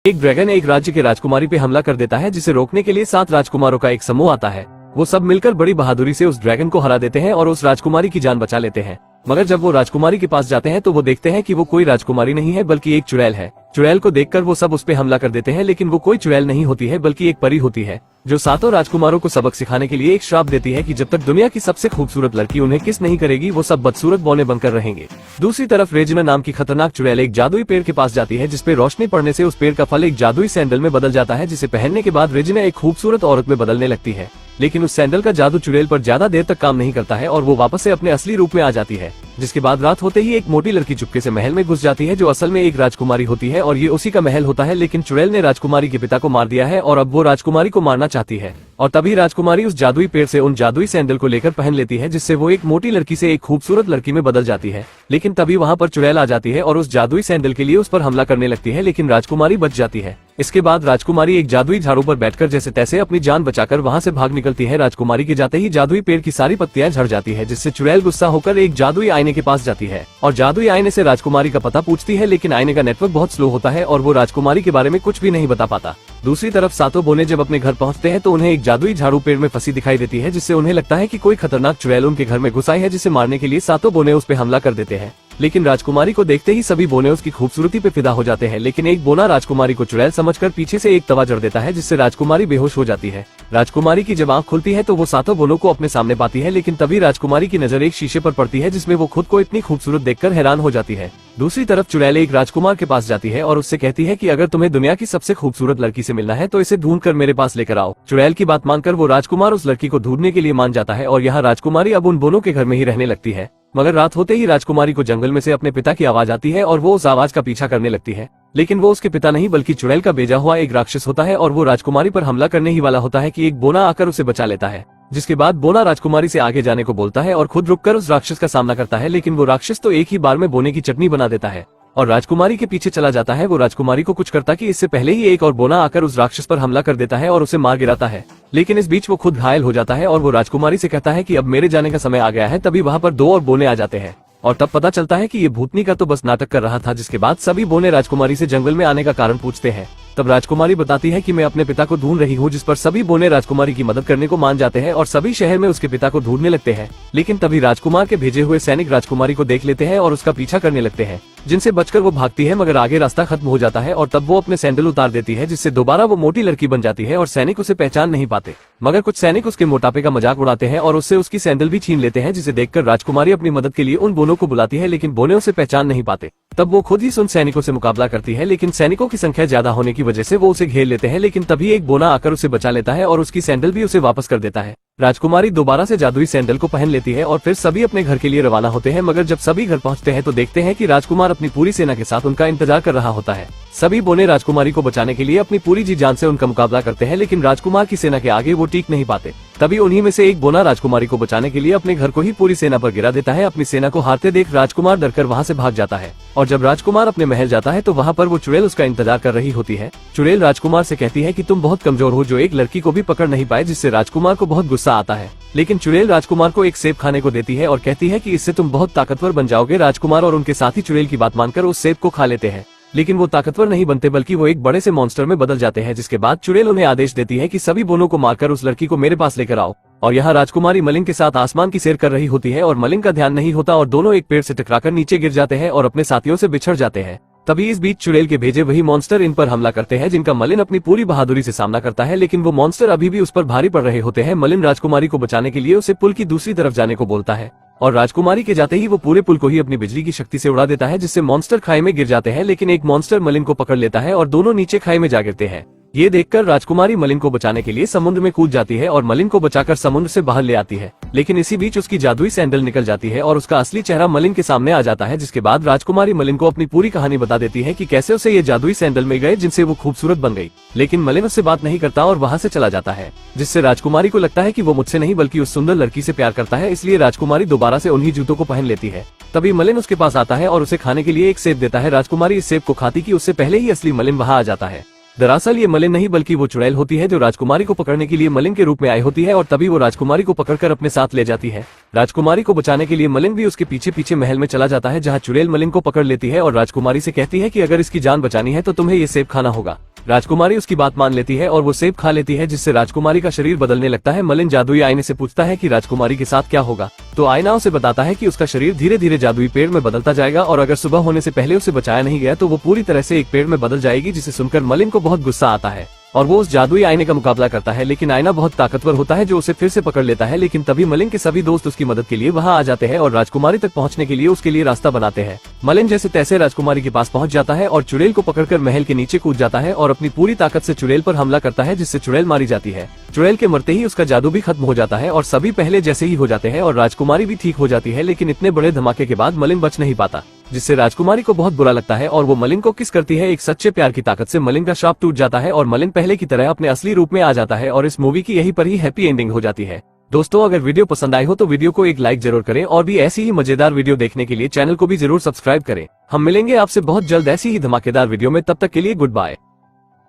एक ड्रैगन एक राज्य के राजकुमारी पे हमला कर देता है, जिसे रोकने के लिए 7 राजकुमारों का एक समूह आता है। वो सब मिलकर बड़ी बहादुरी से उस ड्रैगन को हरा देते हैं और उस राजकुमारी की जान बचा लेते हैं। मगर जब वो राजकुमारी के पास जाते हैं तो वो देखते हैं कि वो कोई राजकुमारी नहीं है बल्कि एक चुड़ैल है। चुड़ैल को देखकर वो सब उस पे हमला कर देते हैं, लेकिन वो कोई चुड़ैल नहीं होती है बल्कि एक परी होती है, जो 7 राजकुमारों को सबक सिखाने के लिए एक श्राप देती है कि जब तक दुनिया की सबसे खूबसूरत लड़की उन्हें किस नहीं करेगी वो सब बदसूरत बौने बनकर रहेंगे। दूसरी तरफ रेजिना नाम की खतरनाक चुड़ैल एक जादुई पेड़ के पास जाती है, जिसपे रोशनी पड़ने से उस पेड़ का फल एक जादुई सैंडल में बदल जाता है, जिसे पहनने के बाद रेजिना एक खूबसूरत औरत में बदलने लगती है। लेकिन उस सैंडल का जादू चुड़ैल पर ज्यादा देर तक काम नहीं करता है और वो वापस से अपने असली रूप में आ जाती है। जिसके बाद रात होते ही एक मोटी लड़की चुपके से महल में घुस जाती है, जो असल में एक राजकुमारी होती है और ये उसी का महल होता है। लेकिन चुड़ैल ने राजकुमारी के पिता को मार दिया है और अब वो राजकुमारी को मारना चाहती है। और तभी राजकुमारी उस जादुई पेड़ से उन जादुई सैंडल को लेकर पहन लेती है, जिससे वो एक मोटी लड़की से एक खूबसूरत लड़की में बदल जाती है। लेकिन तभी वहाँ पर चुड़ैल आ जाती है और उस जादुई सैंडल के लिए उस पर हमला करने लगती है, लेकिन राजकुमारी बच जाती है। इसके बाद राजकुमारी एक जादुई झाड़ू पर बैठकर जैसे तैसे अपनी जान बचाकर वहाँ से भाग निकलती है। राजकुमारी के जाते ही जादुई पेड़ की सारी पत्तियां झड़ जाती है, जिससे चुड़ैल गुस्सा होकर एक जादुई आईने के पास जाती है और जादुई आईने से राजकुमारी का पता पूछती है, लेकिन आईने का नेटवर्क बहुत स्लो होता है और वो राजकुमारी के बारे में कुछ भी नहीं बता पाता। दूसरी तरफ 7 बोने जब अपने घर पहुंचते हैं तो उन्हें एक जादुई झाड़ू पेड़ में फंसी दिखाई देती है, जिससे उन्हें लगता है कि कोई खतरनाक चुड़ैल उनके घर में घुस आई है, जिसे मारने के लिए 7 बोने उस पे हमला कर देते हैं। लेकिन राजकुमारी को देखते ही सभी बोने उसकी खूबसूरती पे फिदा हो जाते हैं, लेकिन एक बोना राजकुमारी को चुड़ैल समझकर पीछे से एक तवा जड़ देता है, जिससे राजकुमारी बेहोश हो जाती है। राजकुमारी की जब आंख खुलती है तो वो 7 बोनों को अपने सामने पाती है, लेकिन तभी राजकुमारी की नजर एक शीशे पर पड़ती है, जिसमें वो खुद को इतनी खूबसूरत देखकर हैरान हो जाती है। दूसरी तरफ चुड़ैल एक राजकुमार के पास जाती है और उससे कहती है कि अगर तुम्हें दुनिया की सबसे खूबसूरत लड़की से मिलना है तो इसे ढूंढकर मेरे पास लेकर आओ। चुड़ैल की बात मानकर वो राजकुमार उस लड़की को ढूंढने के लिए मान जाता है और यहाँ राजकुमारी अब उन बोनों के घर में ही रहने लगती है। मगर रात होते ही राजकुमारी को जंगल में से अपने पिता की आवाज आती है और वो उस आवाज का पीछा करने लगती है, लेकिन वो उसके पिता नहीं बल्कि चुड़ैल का भेजा हुआ एक राक्षस होता है और वो राजकुमारी पर हमला करने ही वाला होता है कि एक बोना आकर उसे बचा लेता है। जिसके बाद बोना राजकुमारी से आगे जाने को बोलता है और खुद रुककर उस राक्षस का सामना करता है, लेकिन वो राक्षस तो एक ही बार में बोने की चटनी बना देता है और राजकुमारी के पीछे चला जाता है। वो राजकुमारी को कुछ करता कि इससे पहले ही एक और बोना आकर उस राक्षस पर हमला कर देता है और उसे मार गिराता है, लेकिन इस बीच वो खुद घायल हो जाता है और वो राजकुमारी से कहता है कि अब मेरे जाने का समय आ गया है। तभी वहाँ पर 2 और बोने आ जाते हैं और तब पता चलता है कि ये भूतनी का तो बस नाटक कर रहा था। जिसके बाद सभी बोने राजकुमारी से जंगल में आने का कारण पूछते हैं। तब राजकुमारी बताती है कि मैं अपने पिता को ढूंढ रही हूँ, जिस पर सभी बोने राजकुमारी की मदद करने को मान जाते हैं और सभी शहर में उसके पिता को ढूंढने लगते हैं। लेकिन तभी राजकुमार के भेजे हुए सैनिक राजकुमारी को देख लेते हैं और उसका पीछा करने लगते हैं, जिनसे बचकर वो भागती है, मगर आगे रास्ता खत्म हो जाता है और तब वो अपने सैंडल उतार देती है, जिससे दोबारा वो मोटी लड़की बन जाती है और सैनिक उसे पहचान नहीं पाते। मगर कुछ सैनिक उसके मोटापे का मजाक उड़ाते हैं और उससे उसकी सैंडल भी छीन लेते हैं, जिसे देखकर राजकुमारी अपनी मदद के लिए उन बोनों को बुलाती है, लेकिन बोने उसे पहचान नहीं पाते। तब वो खुद ही उन सैनिकों से मुकाबला करती है, लेकिन सैनिकों की संख्या ज्यादा होने की वजह से वो उसे घेर लेते हैं। लेकिन तभी एक बोना आकर उसे बचा लेता है और उसकी सैंडल भी उसे वापस कर देता है। राजकुमारी दोबारा से जादुई सैंडल को पहन लेती है और फिर सभी अपने घर के लिए रवाना होते हैं। मगर जब सभी घर पहुंचते हैं तो देखते हैं कि राजकुमार अपनी पूरी सेना के साथ उनका इंतजार कर रहा होता है। सभी बोने राजकुमारी को बचाने के लिए अपनी पूरी जी जान से उनका मुकाबला करते हैं, लेकिन राजकुमार की सेना के आगे वो टिक नहीं पाते। तभी उन्हीं में से एक बोना राजकुमारी को बचाने के लिए अपने घर को ही पूरी सेना पर गिरा देता है। अपनी सेना को हारते देख राजकुमार डरकर वहाँ से भाग जाता है और जब राजकुमार अपने महल जाता है तो वहाँ पर वो चुड़ैल उसका इंतजार कर रही होती है। चुड़ैल राजकुमार से कहती है कि तुम बहुत कमजोर हो, जो एक लड़की को भी पकड़ नहीं पाए, जिससे राजकुमार को बहुत गुस्सा आता है। लेकिन चुड़ैल राजकुमार को एक सेब खाने को देती है और कहती है कि इससे तुम बहुत ताकतवर बन जाओगे। राजकुमार और उनके साथी चुड़ैल की बात मानकर उस सेब को खा लेते हैं, लेकिन वो ताकतवर नहीं बनते बल्कि वो एक बड़े से मॉन्स्टर में बदल जाते हैं। जिसके बाद चुड़ैल उन्हें आदेश देती है कि सभी बोनों को मारकर उस लड़की को मेरे पास लेकर आओ। और यहाँ राजकुमारी मलिंग के साथ आसमान की सैर कर रही होती है और मलिंग का ध्यान नहीं होता और दोनों एक पेड़ से टकराकर नीचे गिर जाते हैं और अपने साथियों से बिछड़ जाते हैं। तभी इस बीच चुड़ैल के भेजे वही मॉन्स्टर इन पर हमला करते हैं, जिनका मलिन अपनी पूरी बहादुरी से सामना करता है, लेकिन वो मॉन्स्टर अभी भी उस पर भारी पड़ रहे होते हैं। मलिन राजकुमारी को बचाने के लिए उसे पुल की दूसरी तरफ जाने को बोलता है और राजकुमारी के जाते ही वो पूरे पुल को ही अपनी बिजली की शक्ति से उड़ा देता है, जिससे मॉन्स्टर खाई में गिर जाते हैं। लेकिन एक मॉन्स्टर मलिन को पकड़ लेता है और दोनों नीचे खाई में जा गिरते हैं। ये देखकर राजकुमारी मलिन को बचाने के लिए समुद्र में कूद जाती है और मलिन को बचाकर समुद्र से बाहर ले आती है। लेकिन इसी बीच उसकी जादुई सैंडल निकल जाती है और उसका असली चेहरा मलिन के सामने आ जाता है। जिसके बाद राजकुमारी मलिन को अपनी पूरी कहानी बता देती है कि कैसे उसे ये जादुई सैंडल मिल गए, जिनसे वो खूबसूरत बन गई। लेकिन मलिन उससे बात नहीं करता और वहाँ से चला जाता है, जिससे राजकुमारी को लगता है कि वो मुझसे नहीं बल्कि उस सुंदर लड़की से प्यार करता है। इसलिए राजकुमारी दोबारा से उन्हीं जूतों को पहन लेती है। तभी मलिन उसके पास आता है और उसे खाने के लिए एक सेब देता है। राजकुमारी इस सेब को खाती कि उससे पहले ही असली मलिन वहाँ आ जाता है। दरअसल ये मलिन नहीं बल्कि वो चुड़ैल होती है, जो राजकुमारी को पकड़ने के लिए मलिन के रूप में आई होती है और तभी वो राजकुमारी को पकड़कर अपने साथ ले जाती है। राजकुमारी को बचाने के लिए मलिन भी उसके पीछे पीछे महल में चला जाता है, जहाँ चुड़ैल मलिन को पकड़ लेती है और राजकुमारी से कहती है कि अगर इसकी जान बचानी है तो तुम्हें ये सेब खाना होगा। राजकुमारी उसकी बात मान लेती है और वो सेब खा लेती है, जिससे राजकुमारी का शरीर बदलने लगता है। मलिन जादुई आईने से पूछता है कि राजकुमारी के साथ क्या होगा, तो आईना उसे बताता है कि उसका शरीर धीरे धीरे जादुई पेड़ में बदलता जाएगा और अगर सुबह होने से पहले उसे बचाया नहीं गया तो वो पूरी तरह से एक पेड़ में बदल जाएगी। जिसे सुनकर मलिन को बहुत गुस्सा आता है और वो उस जादुई आईने का मुकाबला करता है, लेकिन आईना बहुत ताकतवर होता है जो उसे फिर से पकड़ लेता है। लेकिन तभी मलिन के सभी दोस्त उसकी मदद के लिए वहां आ जाते हैं और राजकुमारी तक पहुंचने के लिए उसके लिए रास्ता बनाते हैं। मलिन जैसे तैसे राजकुमारी के पास पहुंच जाता है और चुड़ैल को पकड़कर महल के नीचे कूद जाता है और अपनी पूरी ताकत से चुड़ैल पर हमला करता है, जिससे चुड़ैल मारी जाती है। चुड़ैल के मरते ही उसका जादू भी खत्म हो जाता है और सभी पहले जैसे ही हो जाते हैं और राजकुमारी भी ठीक हो जाती है। लेकिन इतने बड़े धमाके के बाद मलिन बच नहीं पाता, जिससे राजकुमारी को बहुत बुरा लगता है और वो मलिन को किस करती है। एक सच्चे प्यार की ताकत से मलिन का श्राप टूट जाता है और मलिन पहले की तरह अपने असली रूप में आ जाता है और इस मूवी की यही पर ही हैप्पी एंडिंग हो जाती है। दोस्तों, अगर वीडियो पसंद आई हो तो वीडियो को एक लाइक जरूर करें और भी ऐसी ही मजेदार वीडियो देखने के लिए चैनल को भी जरूर सब्सक्राइब करें। हम मिलेंगे आपसे बहुत जल्द ऐसी ही धमाकेदार वीडियो में, तब तक के लिए गुड बाय।